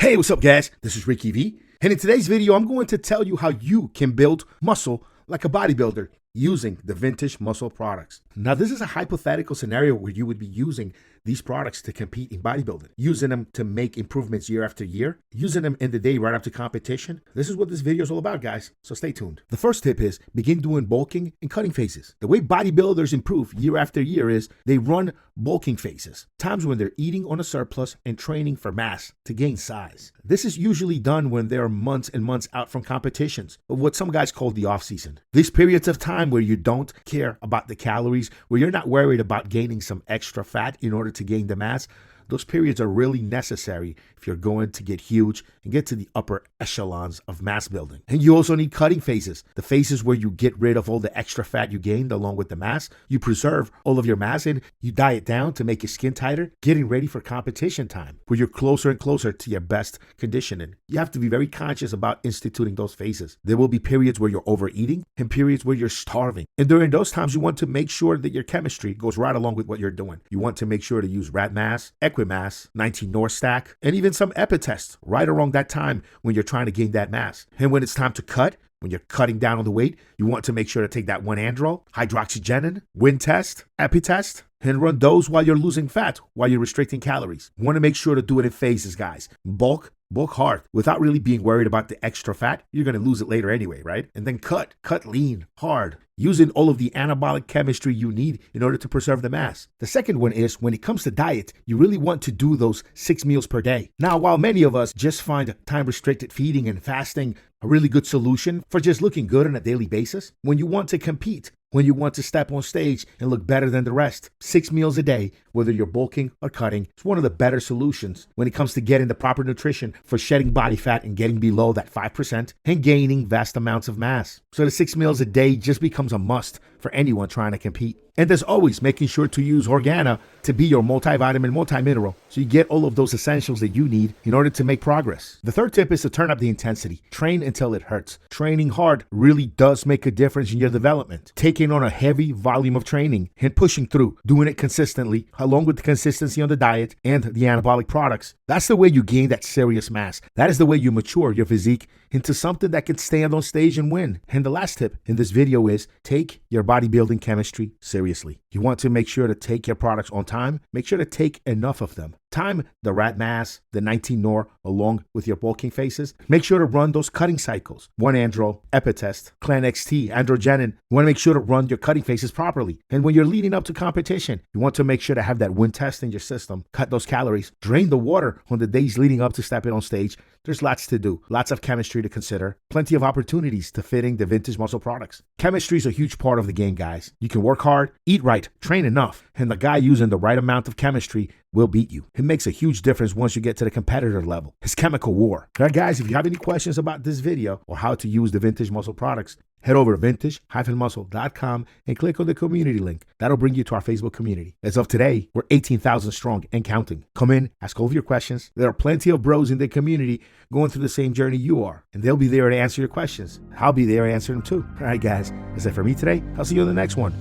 Hey, what's up guys? This is Ricky V, and in today's video, I'm going to tell you how you can build muscle like a bodybuilder using the Vintage Muscle products. Now, this is a hypothetical scenario where you would be using these products to compete in bodybuilding, using them to make improvements year after year, using them in the day right after competition. This is what this video is all about, guys, so stay tuned. The first tip is begin doing bulking and cutting phases. The way bodybuilders improve year after year is they run bulking phases, times when they're eating on a surplus and training for mass to gain size. This is usually done when they're months and months out from competitions, of what some guys call the off season. These periods of time where you don't care about the calories, where you're not worried about gaining some extra fat in order to gain the mass, those periods are really necessary if you're going to get huge and get to the upper echelons of mass building. And you also need cutting phases, the phases where you get rid of all the extra fat you gained along with the mass. You preserve all of your mass and you diet down to make your skin tighter, getting ready for competition time, where you're closer and closer to your best conditioning. You have to be very conscious about instituting those phases. There will be periods where you're overeating and periods where you're starving. And during those times, you want to make sure that your chemistry goes right along with what you're doing. You want to make sure to use rat mass, mass, 19 North stack, and even some epitests right around that time when you're trying to gain that mass. And when it's time to cut, when you're cutting down on the weight, you want to make sure to take that 1-androl, hydroxygenin, wind test, epitest, and run those while you're losing fat, while you're restricting calories. You want to make sure to do it in phases, guys. Bulk hard without really being worried about the extra fat. You're going to lose it later anyway, right? And then cut lean, hard, using all of the anabolic chemistry you need in order to preserve the mass. The second one is when it comes to diet, you really want to do those 6 meals per day. Now, while many of us just find time-restricted feeding and fasting a really good solution for just looking good on a daily basis, when you want to compete, when you want to step on stage and look better than the rest, 6 meals a day, whether you're bulking or cutting, is one of the better solutions when it comes to getting the proper nutrition for shedding body fat and getting below that 5% and gaining vast amounts of mass. So the 6 meals a day just becomes a must for anyone trying to compete. And as always, making sure to use Organa to be your multivitamin, multimineral, so you get all of those essentials that you need in order to make progress. The third tip is to turn up the intensity. Train until it hurts. Training hard really does make a difference in your development. Taking on a heavy volume of training and pushing through, doing it consistently, along with the consistency on the diet and the anabolic products. That's the way you gain that serious mass. That is the way you mature your physique into something that can stand on stage and win. And the last tip in this video is take your bodybuilding chemistry seriously. You want to make sure to take your products on time. Make sure to take enough of them. Time the rat mass, the 19 Nor, along with your bulking phases. Make sure to run those cutting cycles. 1-androl, epitest, clan XT, androgenin. You want to make sure to run your cutting phases properly. And when you're leading up to competition, you want to make sure to have that wind test in your system. Cut those calories. Drain the water on the days leading up to stepping on stage. There's lots to do, lots of chemistry to consider, plenty of opportunities to fit in the Vintage Muscle products. Chemistry is a huge part of the game, guys. You can work hard, eat right, train enough, and the guy using the right amount of chemistry will beat you. It makes a huge difference once you get to the competitor level. It's chemical war. All right, guys, if you have any questions about this video or how to use the Vintage Muscle products, head over to vintage-muscle.com and click on the community link. That'll bring you to our Facebook community. As of today, we're 18,000 strong and counting. Come in, ask all of your questions. There are plenty of bros in the community going through the same journey you are, and they'll be there to answer your questions. I'll be there to answer them too. All right, guys, that's it for me today. I'll see you on the next one.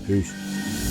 Peace.